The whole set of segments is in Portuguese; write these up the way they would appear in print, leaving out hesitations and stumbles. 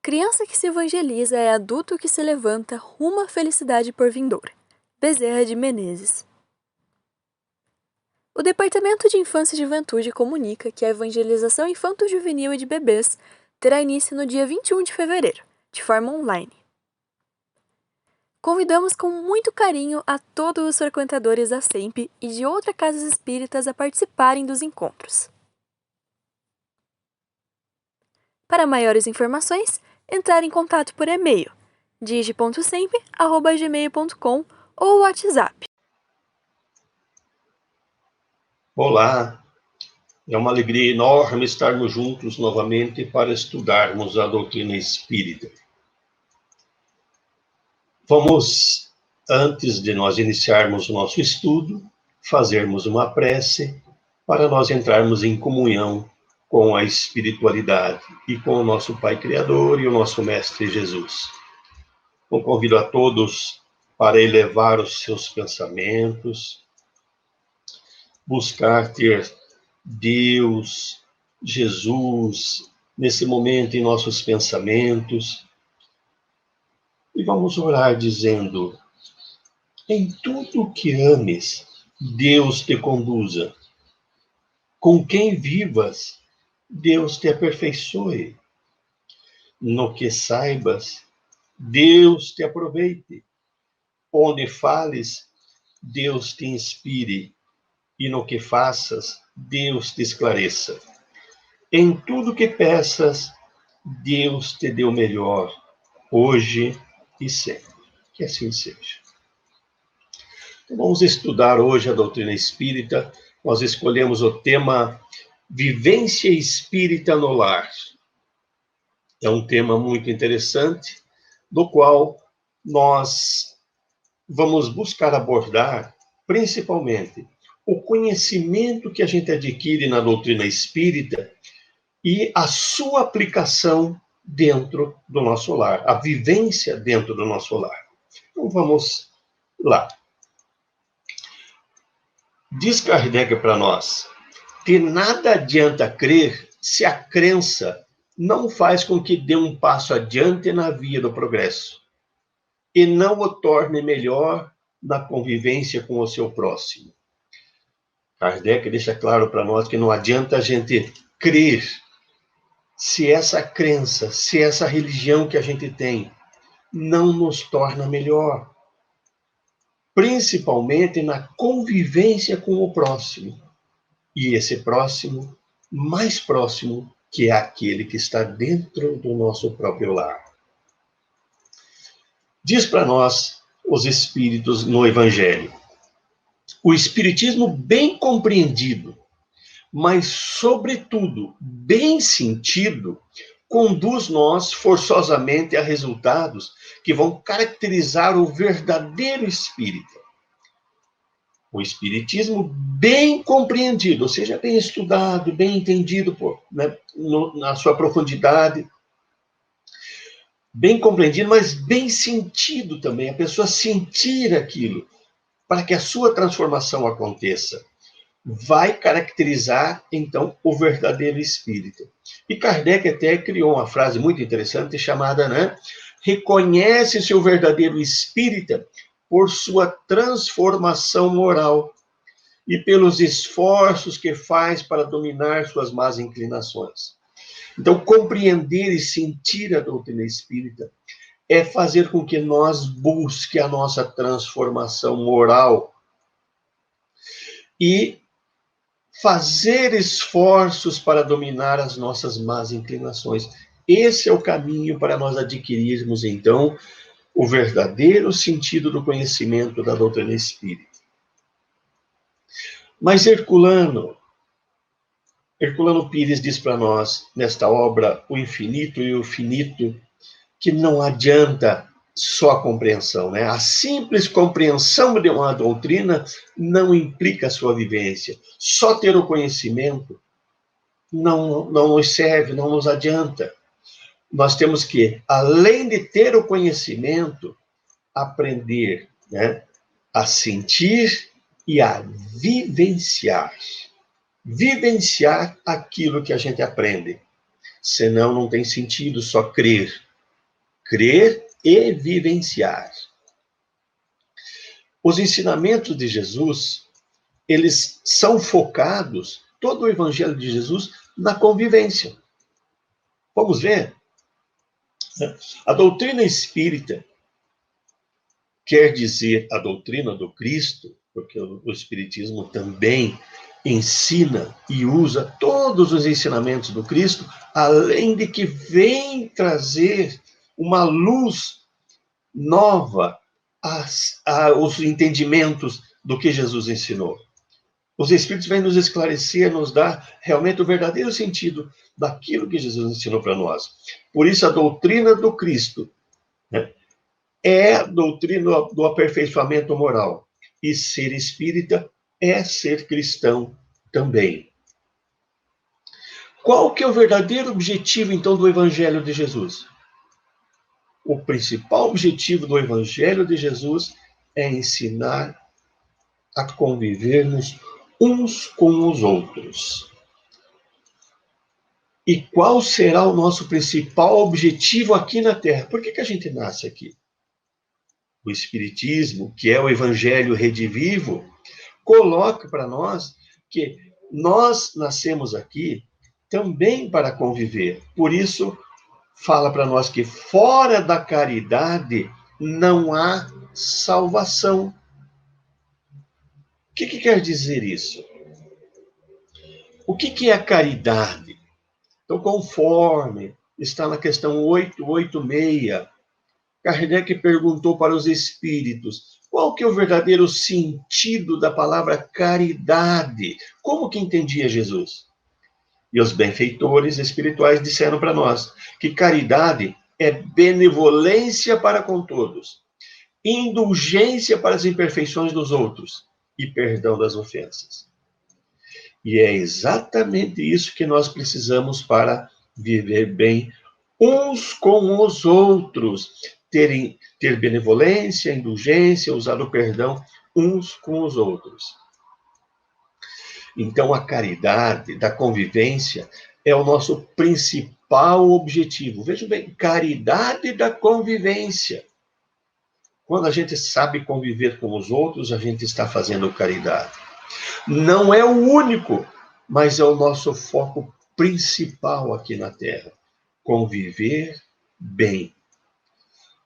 criança que se evangeliza é adulto que se levanta rumo à felicidade por vindoura. Bezerra de Menezes. O Departamento de Infância e Juventude comunica que a evangelização infanto-juvenil e de bebês terá início no dia 21 de fevereiro, de forma online. Convidamos com muito carinho a todos os frequentadores da SEMP e de outras casas espíritas a participarem dos encontros. Para maiores informações, entrar em contato por e-mail digi.semp@gmail.com ou WhatsApp. Olá, é uma alegria enorme estarmos juntos novamente para estudarmos a doutrina espírita. Vamos, antes de nós iniciarmos o nosso estudo, fazermos uma prece para nós entrarmos em comunhão com a espiritualidade e com o nosso Pai Criador e o nosso Mestre Jesus. Eu convido a todos para elevar os seus pensamentos, buscar ter Deus, Jesus, nesse momento em nossos pensamentos. E vamos orar dizendo: em tudo que ames, Deus te conduza. Com quem vivas, Deus te aperfeiçoe. No que saibas, Deus te aproveite. Onde fales, Deus te inspire. E no que faças, Deus te esclareça. Em tudo que peças, Deus te dê o melhor, hoje e sempre. Que assim seja. Então, vamos estudar hoje a doutrina espírita. Nós escolhemos o tema Vivência Espírita no Lar. É um tema muito interessante, do qual nós vamos buscar abordar, principalmente, o conhecimento que a gente adquire na doutrina espírita e a sua aplicação dentro do nosso lar, a vivência dentro do nosso lar. Então vamos lá. Diz Kardec para nós: de nada adianta crer se a crença não faz com que dê um passo adiante na via do progresso e não o torne melhor na convivência com o seu próximo. Kardec deixa claro para nós que não adianta a gente crer se essa crença, se essa religião que a gente tem não nos torna melhor, principalmente na convivência com o próximo. E esse próximo, mais próximo, que é aquele que está dentro do nosso próprio lar. Diz para nós os espíritos no Evangelho: o espiritismo bem compreendido, mas, sobretudo, bem sentido, conduz-nos forçosamente a resultados que vão caracterizar o verdadeiro espírita. O espiritismo bem compreendido, ou seja, bem estudado, bem entendido na sua profundidade, bem compreendido, mas bem sentido também, a pessoa sentir aquilo, para que a sua transformação aconteça, vai caracterizar, então, o verdadeiro espírita. E Kardec até criou uma frase muito interessante chamada, reconhece-se o verdadeiro espírita por sua transformação moral e pelos esforços que faz para dominar suas más inclinações. Então, compreender e sentir a doutrina espírita é fazer com que nós busquemos a nossa transformação moral e fazer esforços para dominar as nossas más inclinações. Esse é o caminho para nós adquirirmos, então, o verdadeiro sentido do conhecimento da doutrina espírita. Mas Herculano Pires diz para nós, nesta obra, O Infinito e o Finito, que não adianta só a compreensão, A simples compreensão de uma doutrina não implica a sua vivência. Só ter o conhecimento não nos serve, não nos adianta. Nós temos que, além de ter o conhecimento, aprender, a sentir e a vivenciar. Vivenciar aquilo que a gente aprende. Senão não tem sentido só crer. crer e vivenciar. Os ensinamentos de Jesus, eles são focados, todo o evangelho de Jesus, na convivência. Vamos ver? A doutrina espírita quer dizer a doutrina do Cristo, porque o Espiritismo também ensina e usa todos os ensinamentos do Cristo, além de que vem trazer uma luz nova aos entendimentos do que Jesus ensinou. Os Espíritos vêm nos esclarecer, nos dar realmente o verdadeiro sentido daquilo que Jesus ensinou para nós. Por isso, a doutrina do Cristo, né, é a doutrina do aperfeiçoamento moral. E ser espírita é ser cristão também. Qual que é o verdadeiro objetivo, então, do Evangelho de Jesus? O principal objetivo do Evangelho de Jesus é ensinar a convivermos uns com os outros. E qual será o nosso principal objetivo aqui na Terra? Por que a gente nasce aqui? O Espiritismo, que é o Evangelho redivivo, coloca para nós que nós nascemos aqui também para conviver. Por isso, fala para nós que fora da caridade não há salvação. O que quer dizer isso? O que é a caridade? Então, conforme está na questão 886, Kardec perguntou para os espíritos qual que é o verdadeiro sentido da palavra caridade. Como que entendia Jesus? E os benfeitores espirituais disseram para nós que caridade é benevolência para com todos, indulgência para as imperfeições dos outros e perdão das ofensas. E é exatamente isso que nós precisamos para viver bem uns com os outros, ter benevolência, indulgência, usar o perdão uns com os outros. Então, a caridade da convivência é o nosso principal objetivo. Vejam bem, caridade da convivência. Quando a gente sabe conviver com os outros, a gente está fazendo caridade. Não é o único, mas é o nosso foco principal aqui na Terra. Conviver bem.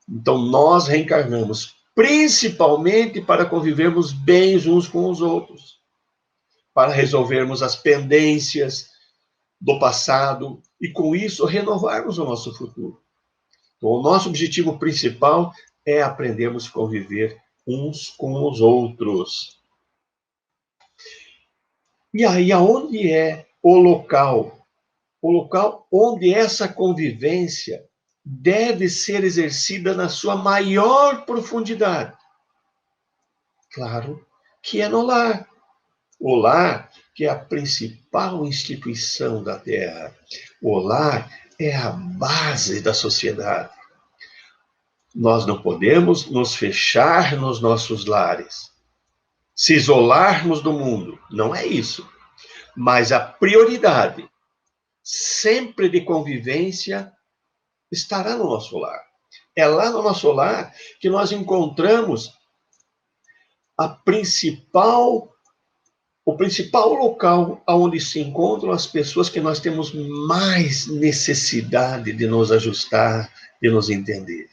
Então, nós reencarnamos principalmente para convivermos bem uns com os outros, para resolvermos as pendências do passado e, com isso, renovarmos o nosso futuro. Então, o nosso objetivo principal é aprendermos a conviver uns com os outros. E aí, aonde é o local? O local onde essa convivência deve ser exercida na sua maior profundidade. Claro que é no lar. O lar, que é a principal instituição da Terra. O lar é a base da sociedade. Nós não podemos nos fechar nos nossos lares, se isolarmos do mundo. Não é isso. Mas a prioridade, sempre de convivência, estará no nosso lar. É lá no nosso lar que nós encontramos o principal local onde se encontram as pessoas que nós temos mais necessidade de nos ajustar, de nos entender.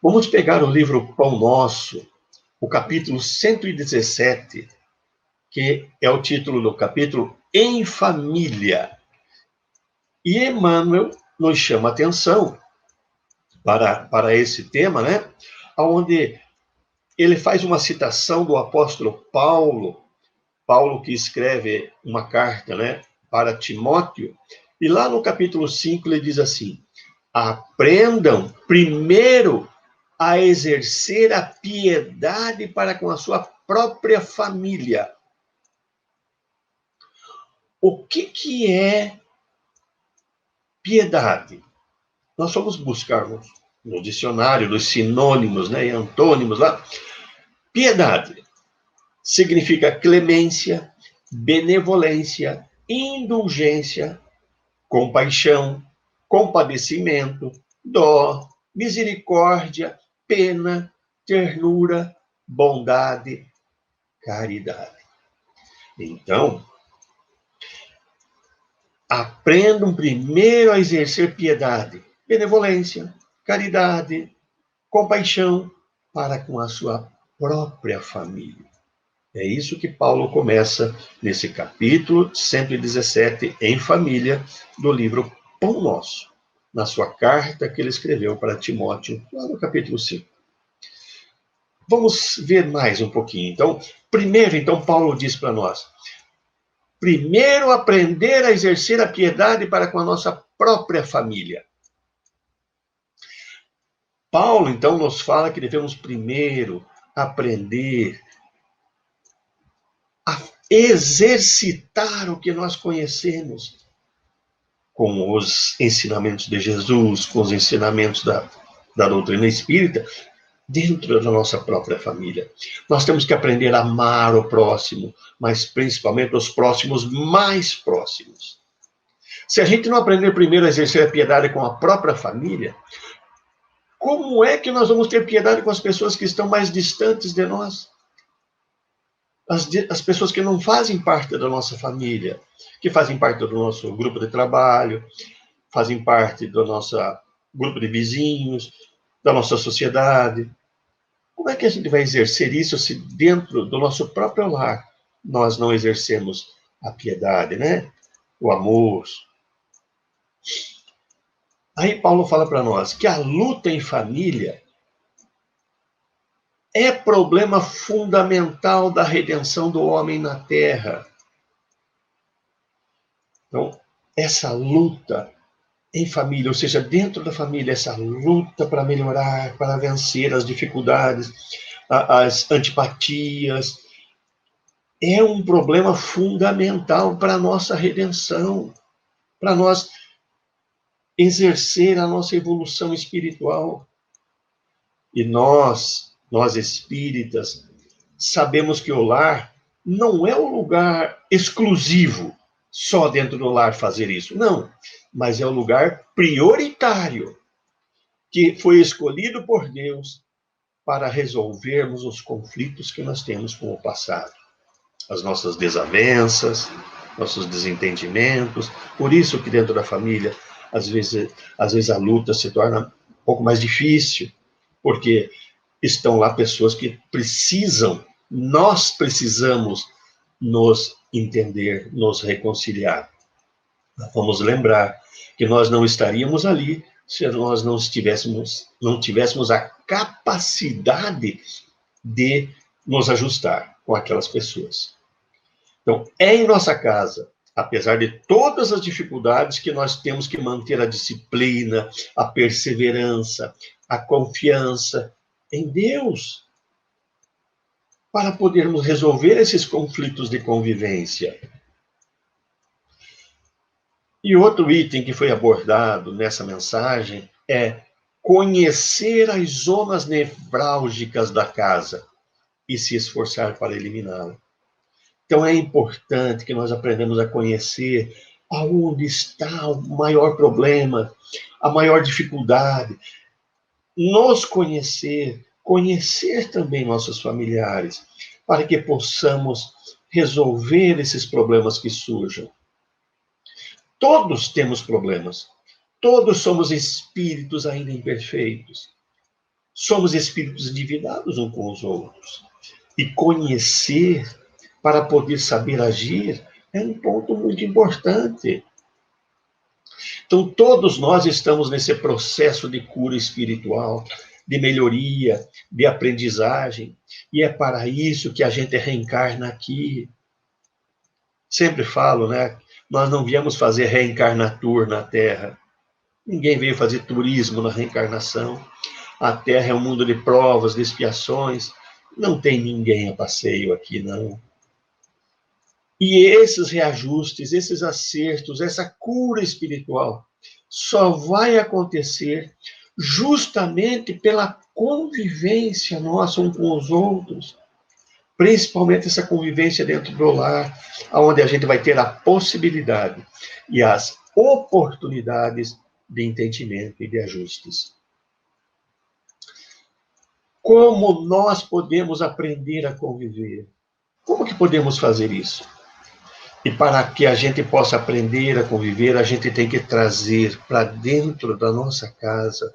Vamos pegar o livro Pão Nosso, o capítulo 117, que é o título do capítulo Em Família. E Emmanuel nos chama a atenção para esse tema, né? Onde ele faz uma citação do apóstolo Paulo que escreve uma carta, né, para Timóteo, e lá no capítulo 5 ele diz assim: aprendam primeiro a exercer a piedade para com a sua própria família. O que é piedade? Nós vamos buscar no dicionário, nos sinônimos, né, e antônimos lá. Piedade significa clemência, benevolência, indulgência, compaixão, compadecimento, dó, misericórdia, pena, ternura, bondade, caridade. Então, aprendam primeiro a exercer piedade, benevolência, caridade, compaixão para com a sua própria família. É isso que Paulo começa nesse capítulo 117, em família, do livro Pão Nosso, na sua carta que ele escreveu para Timóteo, lá no capítulo 5. Vamos ver mais um pouquinho. Então, primeiro, Paulo diz para nós, primeiro aprender a exercer a piedade para com a nossa própria família. Paulo, então, nos fala que devemos primeiro aprender a exercitar o que nós conhecemos com os ensinamentos de Jesus, com os ensinamentos da doutrina espírita, dentro da nossa própria família. Nós temos que aprender a amar o próximo, mas principalmente os próximos mais próximos. Se a gente não aprender primeiro a exercer a piedade com a própria família, como é que nós vamos ter piedade com as pessoas que estão mais distantes de nós? As pessoas que não fazem parte da nossa família, que fazem parte do nosso grupo de trabalho, fazem parte do nosso grupo de vizinhos, da nossa sociedade. Como é que a gente vai exercer isso se dentro do nosso próprio lar nós não exercemos a piedade, né? O amor. Aí Paulo fala para nós que a luta em família é problema fundamental da redenção do homem na Terra. Então, essa luta em família, ou seja, dentro da família, essa luta para melhorar, para vencer as dificuldades, as antipatias, é um problema fundamental para a nossa redenção, para nós exercer a nossa evolução espiritual. E nós espíritas, sabemos que o lar não é um lugar exclusivo, só dentro do lar fazer isso. Não, mas é um lugar prioritário, que foi escolhido por Deus para resolvermos os conflitos que nós temos com o passado. As nossas desavenças, nossos desentendimentos. Por isso que dentro da família, às vezes a luta se torna um pouco mais difícil, porque estão lá pessoas que nós precisamos nos entender, nos reconciliar. Vamos lembrar que nós não estaríamos ali se nós não tivéssemos a capacidade de nos ajustar com aquelas pessoas. Então, é em nossa casa, apesar de todas as dificuldades, que nós temos que manter a disciplina, a perseverança, a confiança em Deus, para podermos resolver esses conflitos de convivência. E outro item que foi abordado nessa mensagem é conhecer as zonas nevrálgicas da casa e se esforçar para eliminá-las. Então é importante que nós aprendamos a conhecer aonde está o maior problema, a maior dificuldade. Nos conhecer também nossos familiares, para que possamos resolver esses problemas que surjam. Todos temos problemas. Todos somos espíritos ainda imperfeitos. Somos espíritos endividados uns com os outros. E conhecer para poder saber agir é um ponto muito importante. Então, todos nós estamos nesse processo de cura espiritual, de melhoria, de aprendizagem, e é para isso que a gente reencarna aqui. Sempre falo, né? Nós não viemos fazer reencarnatur na Terra. Ninguém veio fazer turismo na reencarnação. A Terra é um mundo de provas, de expiações. Não tem ninguém a passeio aqui, não. E esses reajustes, esses acertos, essa cura espiritual só vai acontecer justamente pela convivência nossa uns com os outros, principalmente essa convivência dentro do lar, onde a gente vai ter a possibilidade e as oportunidades de entendimento e de ajustes. Como nós podemos aprender a conviver? Como que podemos fazer isso? E para que a gente possa aprender a conviver, a gente tem que trazer para dentro da nossa casa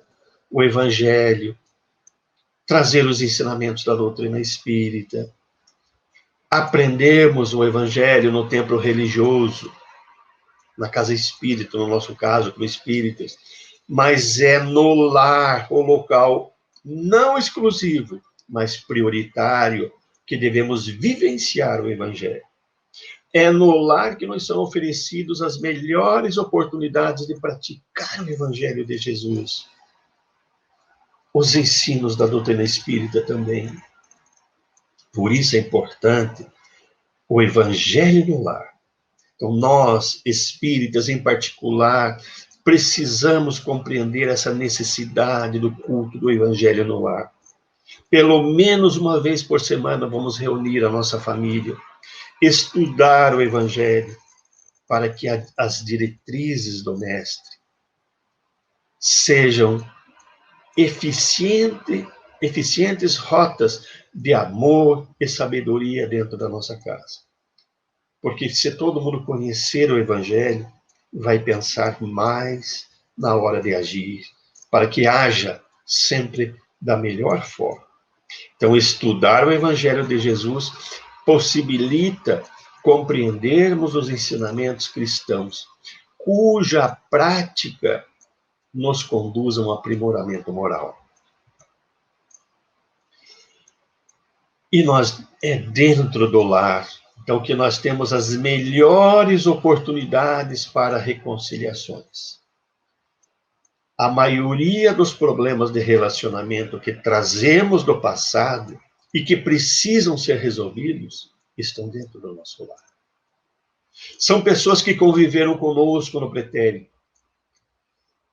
o Evangelho, trazer os ensinamentos da doutrina espírita, aprendermos o Evangelho no templo religioso, na casa espírita, no nosso caso, como espíritas, mas é no lar, o local não exclusivo, mas prioritário, que devemos vivenciar o Evangelho. É no lar que nos são oferecidos as melhores oportunidades de praticar o Evangelho de Jesus. Os ensinos da doutrina espírita também. Por isso é importante o Evangelho no lar. Então, nós, espíritas em particular, precisamos compreender essa necessidade do culto do Evangelho no lar. Pelo menos uma vez por semana vamos reunir a nossa família, estudar o Evangelho, para que as diretrizes do Mestre sejam eficientes rotas de amor e sabedoria dentro da nossa casa. Porque se todo mundo conhecer o Evangelho, vai pensar mais na hora de agir, para que haja sempre da melhor forma. Então, estudar o Evangelho de Jesus possibilita compreendermos os ensinamentos cristãos, cuja prática nos conduz a um aprimoramento moral. E é dentro do lar, então, que nós temos as melhores oportunidades para reconciliações. A maioria dos problemas de relacionamento que trazemos do passado e que precisam ser resolvidos estão dentro do nosso lar. São pessoas que conviveram conosco no pretérito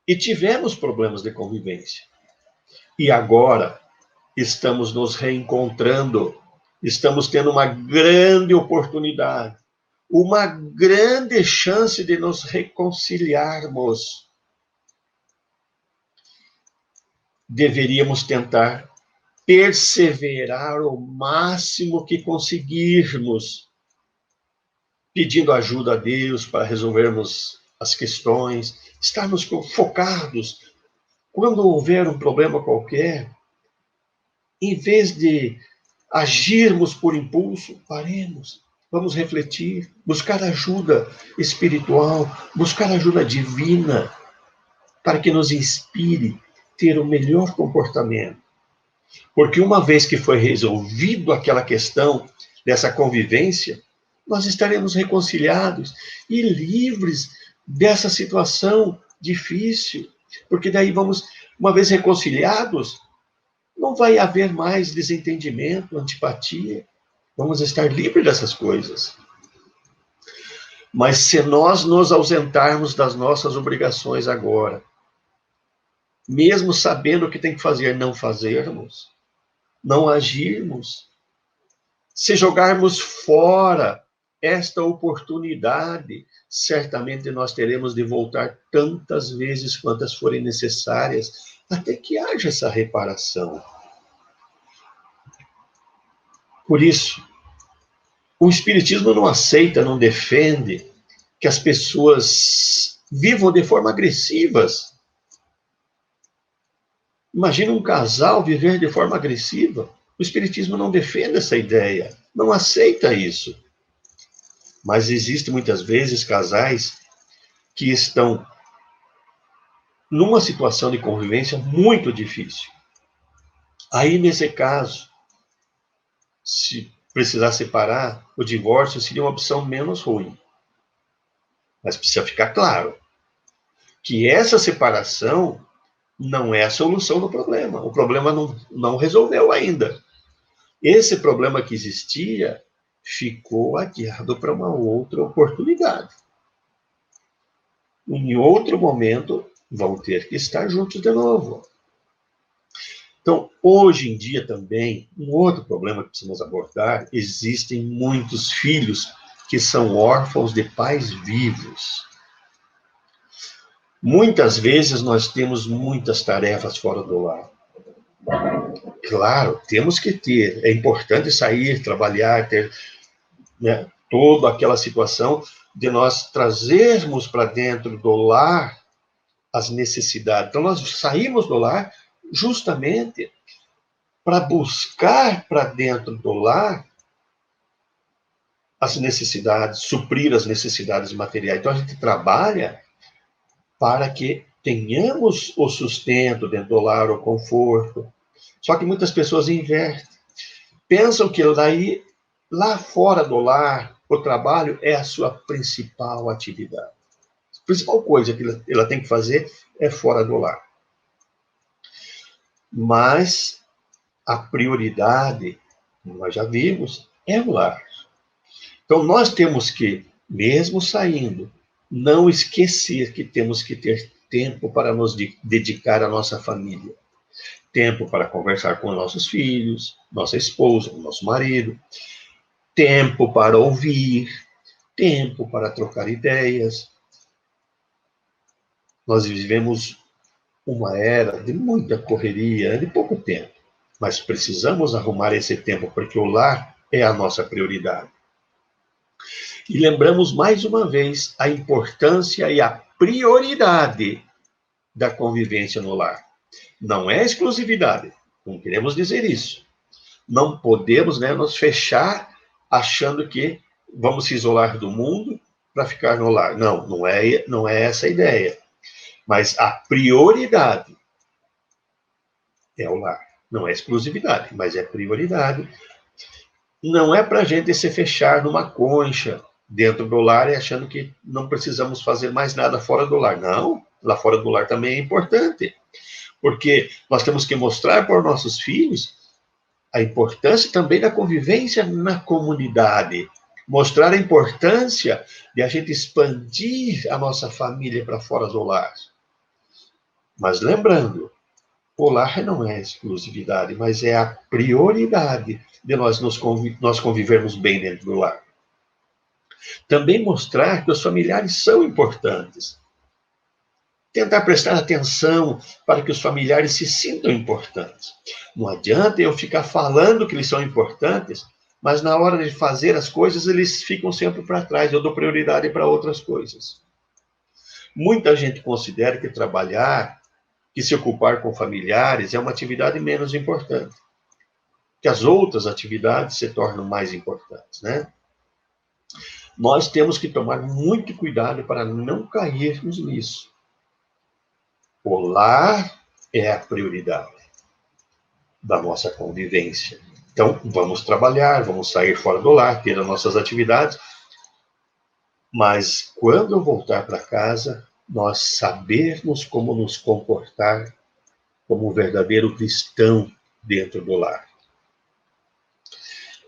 e tivemos problemas de convivência. E agora estamos nos reencontrando, estamos tendo uma grande oportunidade, uma grande chance de nos reconciliarmos. Deveríamos tentar perseverar o máximo que conseguirmos, pedindo ajuda a Deus para resolvermos as questões, estarmos focados. Quando houver um problema qualquer, em vez de agirmos por impulso, paremos, vamos refletir, buscar ajuda espiritual, buscar ajuda divina, para que nos inspire a ter o melhor comportamento. Porque uma vez que foi resolvido aquela questão dessa convivência, nós estaremos reconciliados e livres dessa situação difícil. Porque daí vamos, uma vez reconciliados, não vai haver mais desentendimento, antipatia. Vamos estar livres dessas coisas. Mas se nós nos ausentarmos das nossas obrigações agora, mesmo sabendo o que tem que fazer, não fazermos, não agirmos, se jogarmos fora esta oportunidade, certamente nós teremos de voltar tantas vezes quantas forem necessárias, até que haja essa reparação. Por isso, o Espiritismo não aceita, não defende que as pessoas vivam de forma agressivas. Imagina um casal viver de forma agressiva. O Espiritismo não defende essa ideia, não aceita isso. Mas existem muitas vezes casais que estão numa situação de convivência muito difícil. Aí, nesse caso, se precisar separar, o divórcio seria uma opção menos ruim. Mas precisa ficar claro que essa separação não é a solução do problema. O problema não resolveu ainda. Esse problema que existia ficou adiado para uma outra oportunidade. Em outro momento, vão ter que estar juntos de novo. Então, hoje em dia também, um outro problema que precisamos abordar, existem muitos filhos que são órfãos de pais vivos. Muitas vezes nós temos muitas tarefas fora do lar. Claro, temos que ter, é importante sair, trabalhar, ter, né, toda aquela situação de nós trazermos para dentro do lar as necessidades. Então, nós saímos do lar justamente para buscar para dentro do lar as necessidades, suprir as necessidades materiais. Então, a gente trabalha para que tenhamos o sustento dentro do lar, o conforto. Só que muitas pessoas invertem. Pensam que daí, lá fora do lar, o trabalho é a sua principal atividade. A principal coisa que ela tem que fazer é fora do lar. Mas a prioridade, como nós já vimos, é o lar. Então, nós temos que, mesmo saindo, não esquecer que temos que ter tempo para nos dedicar à nossa família. Tempo para conversar com nossos filhos, nossa esposa, nosso marido. Tempo para ouvir. Tempo para trocar ideias. Nós vivemos uma era de muita correria, de pouco tempo. Mas precisamos arrumar esse tempo, porque o lar é a nossa prioridade. E lembramos mais uma vez a importância e a prioridade da convivência no lar. Não é exclusividade, não queremos dizer isso. Não podemos, né, nos fechar achando que vamos se isolar do mundo para ficar no lar. Não, não é essa a ideia. Mas a prioridade é o lar. Não é exclusividade, mas é prioridade. Não é para a gente se fechar numa concha dentro do lar e achando que não precisamos fazer mais nada fora do lar. Não, lá fora do lar também é importante. Porque nós temos que mostrar para os nossos filhos a importância também da convivência na comunidade. Mostrar a importância de a gente expandir a nossa família para fora do lar. Mas lembrando, o lar não é exclusividade, mas é a prioridade de nós convivermos bem dentro do lar. Também mostrar que os familiares são importantes. Tentar prestar atenção para que os familiares se sintam importantes. Não adianta eu ficar falando que eles são importantes, mas na hora de fazer as coisas eles ficam sempre para trás. Eu dou prioridade para outras coisas. Muita gente considera que trabalhar, que se ocupar com familiares é uma atividade menos importante. Que as outras atividades se tornam mais importantes, né? Nós temos que tomar muito cuidado para não cairmos nisso. O lar é a prioridade da nossa convivência. Então, vamos trabalhar, vamos sair fora do lar, ter as nossas atividades, mas quando eu voltar para casa, nós sabermos como nos comportar como um verdadeiro cristão dentro do lar.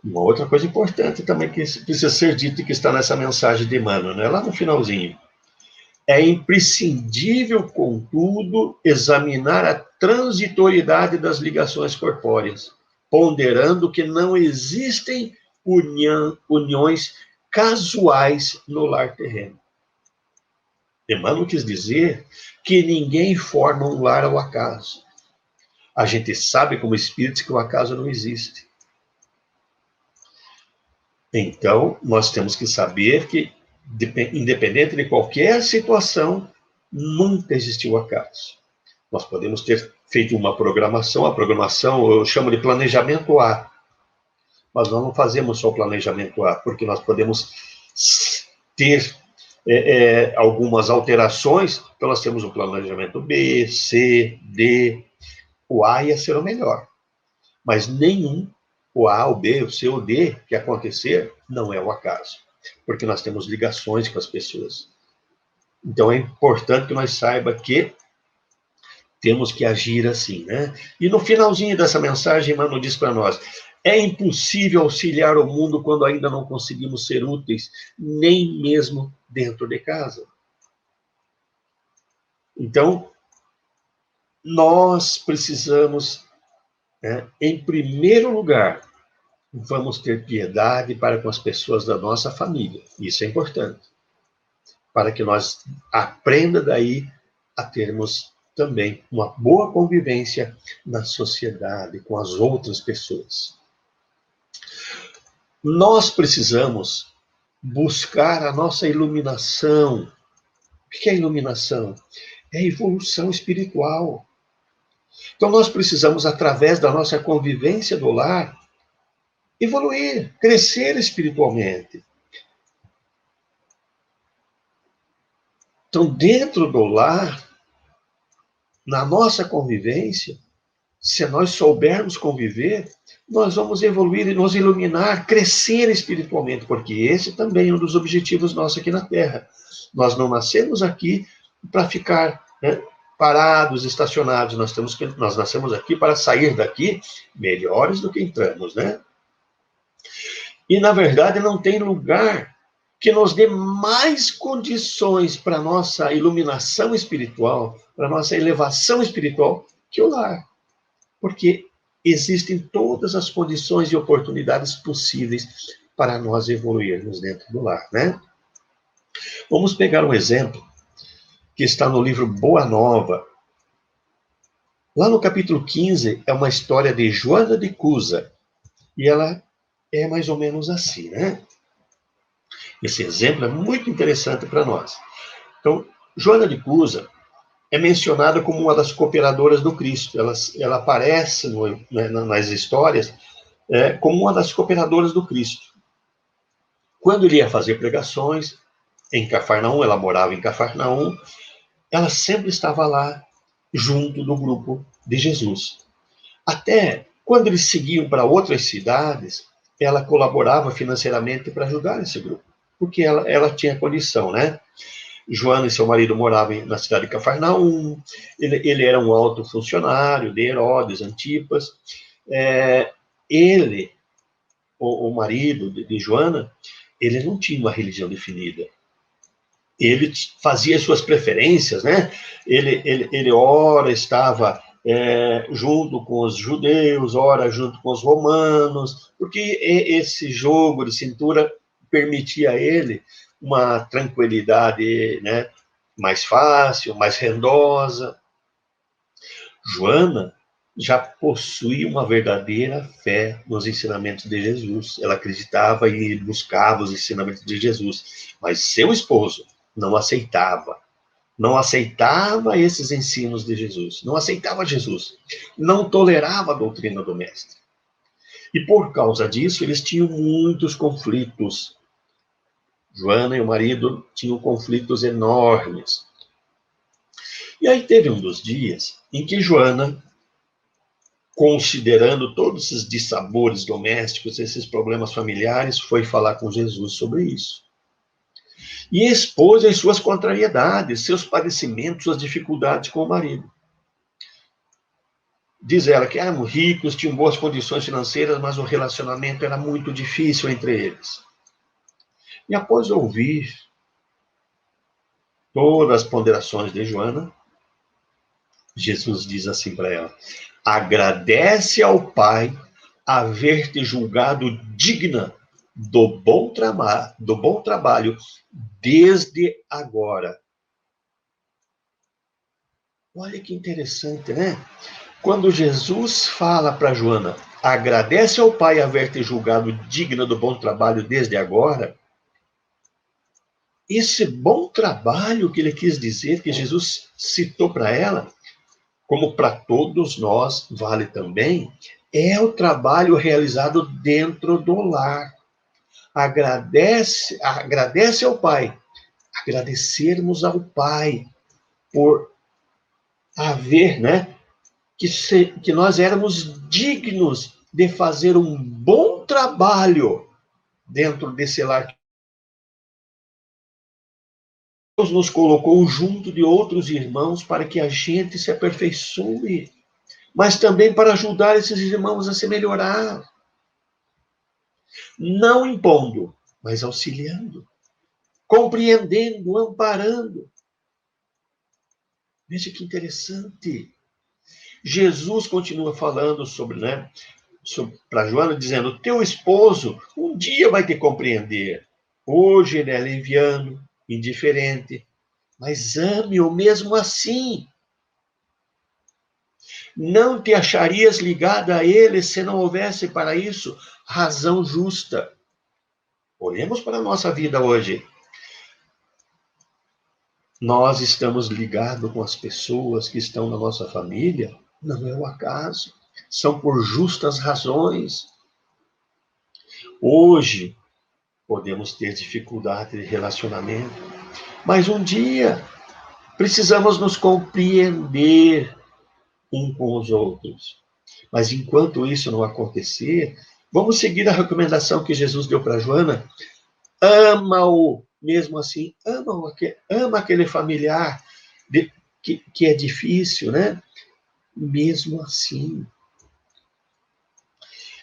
Uma outra coisa importante também que precisa ser dita e que está nessa mensagem de Emmanuel, né? Lá no finalzinho. É imprescindível, contudo, examinar a transitoriedade das ligações corpóreas, ponderando que não existem uniões casuais no lar terreno. Emmanuel quis dizer que ninguém forma um lar ao acaso. A gente sabe como espíritos que o acaso não existe. Então, nós temos que saber que, independente de qualquer situação, nunca existiu acaso. Nós podemos ter feito uma programação, a programação eu chamo de planejamento A, mas nós não fazemos só o planejamento A, porque nós podemos ter algumas alterações, então nós temos o planejamento B, C, D, o A ia ser o melhor, mas nenhum o A, o B, o C, o D, que acontecer, não é o acaso. Porque nós temos ligações com as pessoas. Então, é importante que nós saiba que temos que agir assim, né? E no finalzinho dessa mensagem, Emmanuel diz para nós, é impossível auxiliar o mundo quando ainda não conseguimos ser úteis, nem mesmo dentro de casa. Então, nós precisamos, né, em primeiro lugar, vamos ter piedade para com as pessoas da nossa família. Isso é importante. Para que nós aprenda daí a termos também uma boa convivência na sociedade, com as outras pessoas. Nós precisamos buscar a nossa iluminação. O que é iluminação? É evolução espiritual. Então nós precisamos, através da nossa convivência do lar, evoluir, crescer espiritualmente. Então, dentro do lar, na nossa convivência, se nós soubermos conviver, nós vamos evoluir e nos iluminar, crescer espiritualmente, porque esse também é um dos objetivos nossos aqui na Terra. Nós não nascemos aqui para ficar, né, parados, estacionados. Nós nascemos aqui para sair daqui melhores do que entramos, né? E, na verdade, não tem lugar que nos dê mais condições para a nossa iluminação espiritual, para a nossa elevação espiritual, que o lar. Porque existem todas as condições e oportunidades possíveis para nós evoluirmos dentro do lar, né? Vamos pegar um exemplo que está no livro Boa Nova. Lá no capítulo 15, é uma história de Joana de Cusa. E ela é mais ou menos assim, né? Esse exemplo é muito interessante para nós. Então, Joana de Cusa é mencionada como uma das cooperadoras do Cristo. Ela aparece nas histórias como uma das cooperadoras do Cristo. Quando ele ia fazer pregações em Cafarnaum, ela morava em Cafarnaum, ela sempre estava lá, junto do grupo de Jesus. Até quando eles seguiam para outras cidades, ela colaborava financeiramente para ajudar esse grupo, porque ela tinha condição, né? Joana e seu marido moravam na cidade de Cafarnaum, ele era um alto funcionário de Herodes, Antipas. Ele, o marido de Joana, ele não tinha uma religião definida. Ele fazia suas preferências, né? Ele ora estava junto com os judeus, ora junto com os romanos, porque esse jogo de cintura permitia a ele uma tranquilidade, né, mais fácil, mais rendosa. Joana já possuía uma verdadeira fé nos ensinamentos de Jesus. Ela acreditava e buscava os ensinamentos de Jesus. Mas seu esposo não aceitava esses ensinos de Jesus, não aceitava Jesus, não tolerava a doutrina do mestre. E por causa disso, eles tinham muitos conflitos. Joana e o marido tinham conflitos enormes. E aí teve um dos dias em que Joana, considerando todos esses dissabores domésticos, esses problemas familiares, foi falar com Jesus sobre isso. E expôs as suas contrariedades, seus padecimentos, suas dificuldades com o marido. Diz ela que eram ricos, tinham boas condições financeiras, mas o relacionamento era muito difícil entre eles. E após ouvir todas as ponderações de Joana, Jesus diz assim para ela: agradece ao Pai haver te julgado digna do bom trabalho desde agora. Olha que interessante, né? Quando Jesus fala para Joana, agradece ao Pai haver te julgado digna do bom trabalho desde agora, esse bom trabalho que ele quis dizer, que Jesus citou para ela, como para todos nós vale também, é o trabalho realizado dentro do lar. Agradece ao Pai. Agradecermos ao Pai por haver, né, que nós éramos dignos de fazer um bom trabalho dentro desse lar. Deus nos colocou junto de outros irmãos para que a gente se aperfeiçoe, mas também para ajudar esses irmãos a se melhorar. Não impondo, mas auxiliando, compreendendo, amparando. Veja que interessante. Jesus continua falando para Joana, dizendo: teu esposo um dia vai te compreender. Hoje ele é leviano, indiferente, mas ame-o mesmo assim. Não te acharias ligada a ele se não houvesse para isso razão justa. Olhemos para a nossa vida hoje. Nós estamos ligados com as pessoas que estão na nossa família? Não é o acaso. São por justas razões. Hoje, podemos ter dificuldade de relacionamento, mas um dia precisamos nos compreender uns com os outros. Mas enquanto isso não acontecer, vamos seguir a recomendação que Jesus deu para Joana. Ama-o mesmo assim, ama aquele familiar que é difícil, né? Mesmo assim.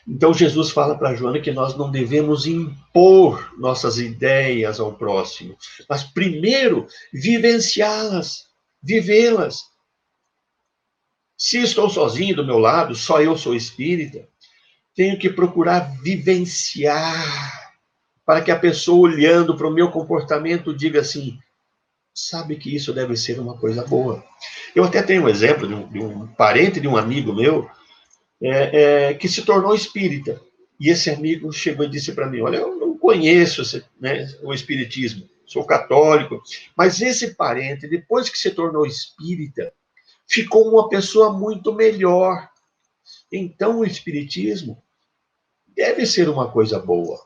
Então Jesus fala para Joana que nós não devemos impor nossas ideias ao próximo, mas primeiro vivenciá-las, vivê-las. Se estou sozinho do meu lado, só eu sou espírita, tenho que procurar vivenciar, para que a pessoa olhando para o meu comportamento diga assim, sabe que isso deve ser uma coisa boa. Eu até tenho um exemplo de um parente de um amigo meu, que se tornou espírita. E esse amigo chegou e disse para mim, olha, eu não conheço o espiritismo, sou católico, mas esse parente, depois que se tornou espírita, ficou uma pessoa muito melhor. Então o espiritismo deve ser uma coisa boa.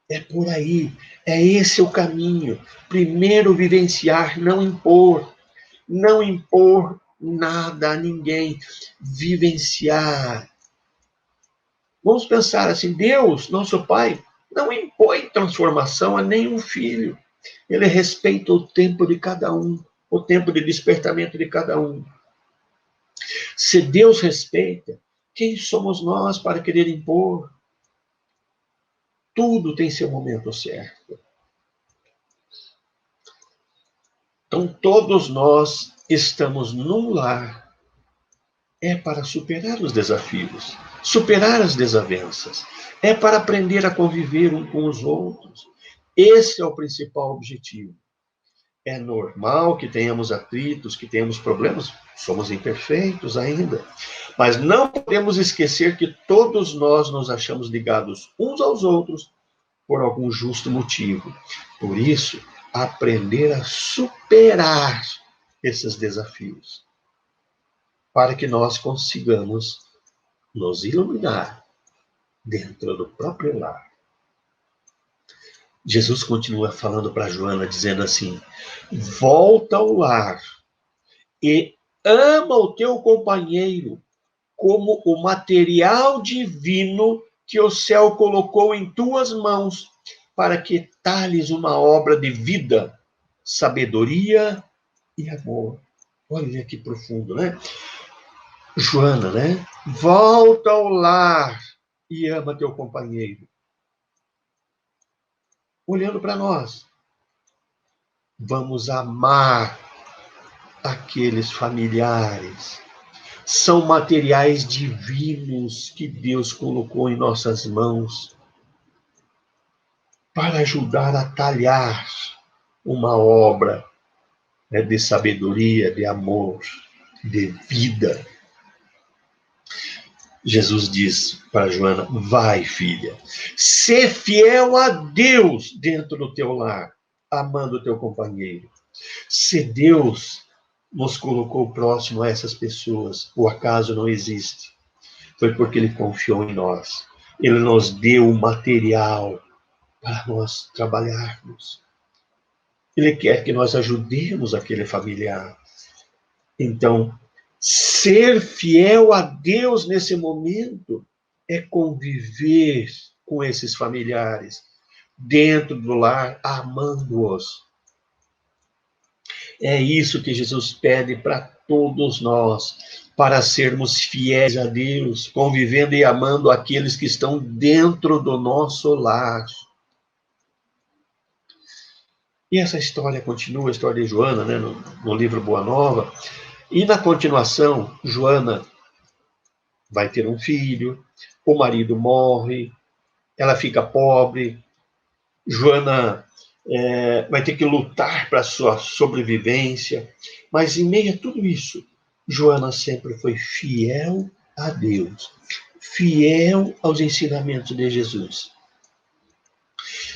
É por aí, é esse o caminho. Primeiro vivenciar, não impor nada a ninguém, vivenciar. Vamos pensar assim, Deus, nosso Pai, não impõe transformação a nenhum filho. Ele respeita o tempo de cada um, o tempo de despertamento de cada um. Se Deus respeita, quem somos nós para querer impor? Tudo tem seu momento certo. Então, todos nós estamos num lar. É para superar os desafios, superar as desavenças. É para aprender a conviver um com os outros. Esse é o principal objetivo. É normal que tenhamos atritos, que tenhamos problemas. Somos imperfeitos ainda. Mas não podemos esquecer que todos nós nos achamos ligados uns aos outros por algum justo motivo. Por isso, aprender a superar esses desafios, para que nós consigamos nos iluminar dentro do próprio lar. Jesus continua falando para Joana, dizendo assim, volta ao lar e ama o teu companheiro como o material divino que o céu colocou em tuas mãos, para que tales uma obra de vida, sabedoria e amor. Olha que profundo, né? Joana, né? Volta ao lar e ama teu companheiro. Olhando para nós, vamos amar aqueles familiares. São materiais divinos que Deus colocou em nossas mãos para ajudar a talhar uma obra de sabedoria, de amor, de vida. Jesus diz para Joana, vai, filha, sê fiel a Deus dentro do teu lar, amando o teu companheiro. Se Deus nos colocou próximo a essas pessoas, o acaso não existe. Foi porque Ele confiou em nós. Ele nos deu o material para nós trabalharmos. Ele quer que nós ajudemos aquele familiar. Então, ser fiel a Deus nesse momento é conviver com esses familiares, dentro do lar, amando-os. É isso que Jesus pede para todos nós, para sermos fiéis a Deus, convivendo e amando aqueles que estão dentro do nosso lar. E essa história continua, a história de Joana, né, no livro Boa Nova. E na continuação, Joana vai ter um filho, o marido morre, ela fica pobre. Joana vai ter que lutar para a sua sobrevivência. Mas em meio a tudo isso, Joana sempre foi fiel a Deus, fiel aos ensinamentos de Jesus.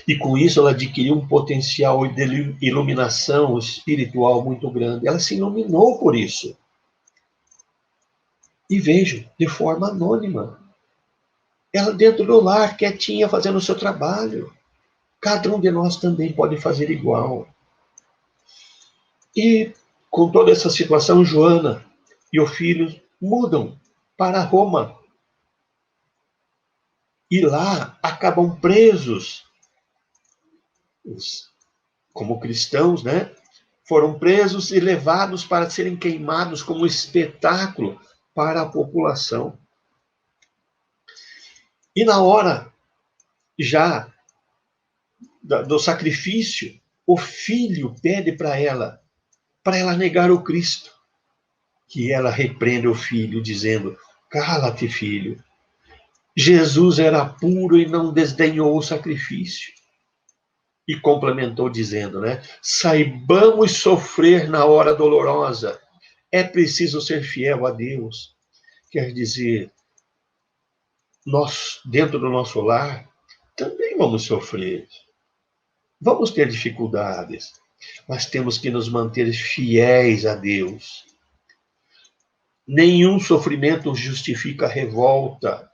E com isso ela adquiriu um potencial de iluminação espiritual muito grande. Ela se iluminou por isso. E vejo, de forma anônima. Ela dentro do lar, quietinha, fazendo o seu trabalho. Cada um de nós também pode fazer igual. E com toda essa situação, Joana e o filho mudam para Roma. E lá acabam presos. Como cristãos, né? Foram presos e levados para serem queimados como espetáculo para a população. E na hora já do sacrifício, o filho pede para ela negar o Cristo. Que ela repreende o filho, dizendo: cala-te, filho. Jesus era puro e não desdenhou o sacrifício. E complementou dizendo, né? Saibamos sofrer na hora dolorosa. É preciso ser fiel a Deus. Quer dizer, nós, dentro do nosso lar, também vamos sofrer. Vamos ter dificuldades, mas temos que nos manter fiéis a Deus. Nenhum sofrimento justifica revolta,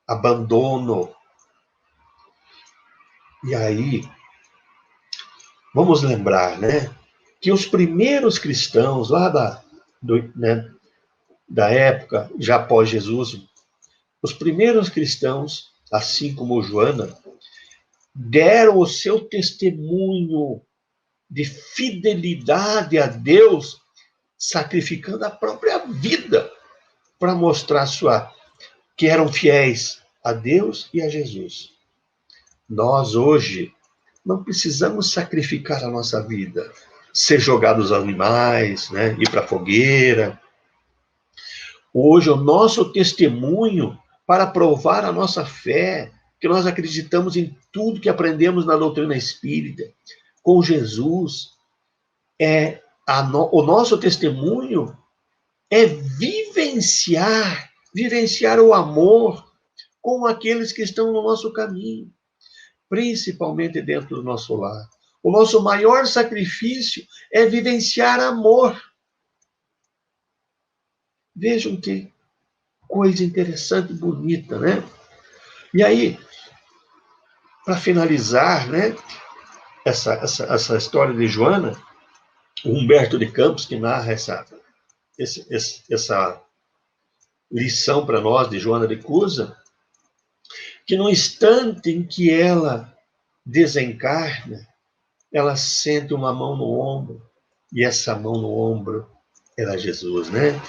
abandono. E aí, vamos lembrar, né, que os primeiros cristãos lá da época, já após Jesus, os primeiros cristãos, assim como Joana, deram o seu testemunho de fidelidade a Deus, sacrificando a própria vida para mostrar que eram fiéis a Deus e a Jesus. Nós, hoje, não precisamos sacrificar a nossa vida, ser jogados aos animais, né? Ir para a fogueira. Hoje, o nosso testemunho para provar a nossa fé, que nós acreditamos em tudo que aprendemos na doutrina espírita, com Jesus, o nosso testemunho é vivenciar o amor com aqueles que estão no nosso caminho, principalmente dentro do nosso lar. O nosso maior sacrifício é vivenciar amor. Vejam que coisa interessante e bonita, né? E aí, para finalizar, né, essa história de Joana, o Humberto de Campos, que narra essa lição para nós de Joana de Cusa, que no instante em que ela desencarna, ela sente uma mão no ombro, e essa mão no ombro era Jesus, né?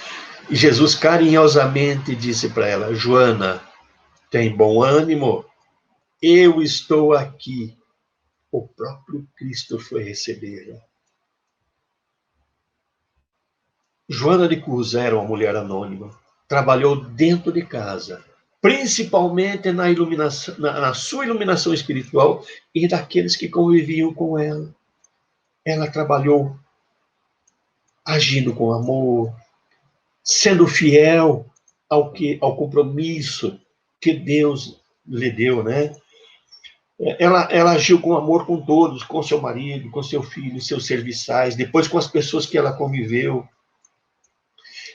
E Jesus carinhosamente disse para ela: Joana, tem bom ânimo, eu estou aqui. O próprio Cristo foi recebê-la. Joana de Cusa era uma mulher anônima, trabalhou dentro de casa, principalmente na sua iluminação espiritual e daqueles que conviviam com ela. Ela trabalhou agindo com amor, sendo fiel ao compromisso que Deus lhe deu, né? Ela agiu com amor com todos, com seu marido, com seu filho, seus serviçais, depois com as pessoas que ela conviveu,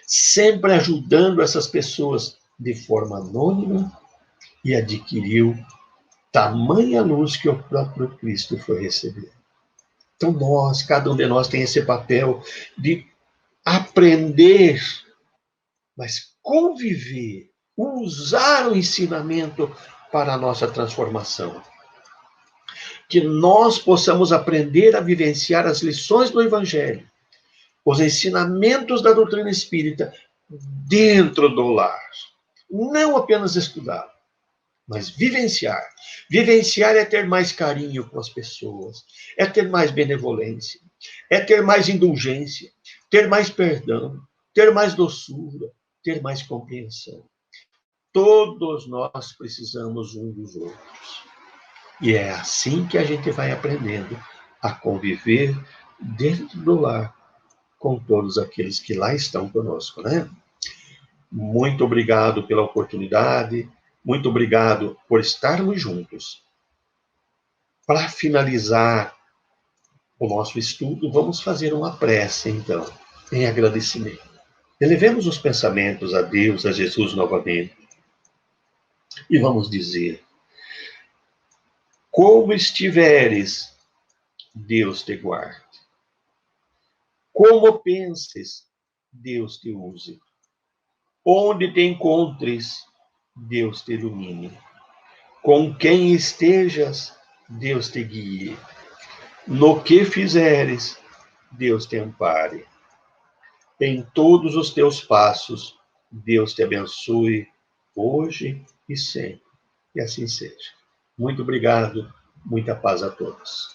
sempre ajudando essas pessoas de forma anônima, e adquiriu tamanha luz que o próprio Cristo foi receber. Então cada um de nós tem esse papel de aprender, mas conviver, usar o ensinamento para a nossa transformação. Que nós possamos aprender a vivenciar as lições do Evangelho, os ensinamentos da doutrina espírita dentro do lar. Não apenas estudar, mas vivenciar. Vivenciar é ter mais carinho com as pessoas, é ter mais benevolência, é ter mais indulgência, ter mais perdão, ter mais doçura, ter mais compreensão. Todos nós precisamos um dos outros. E é assim que a gente vai aprendendo a conviver dentro do lar com todos aqueles que lá estão conosco, né? Muito obrigado pela oportunidade, muito obrigado por estarmos juntos. Para finalizar o nosso estudo, vamos fazer uma prece, então, em agradecimento. Elevemos os pensamentos a Deus, a Jesus novamente, e vamos dizer: como estiveres, Deus te guarde. Como penses, Deus te use. Onde te encontres, Deus te ilumine. Com quem estejas, Deus te guie. No que fizeres, Deus te ampare. Em todos os teus passos, Deus te abençoe, hoje e sempre. E assim seja. Muito obrigado, muita paz a todos.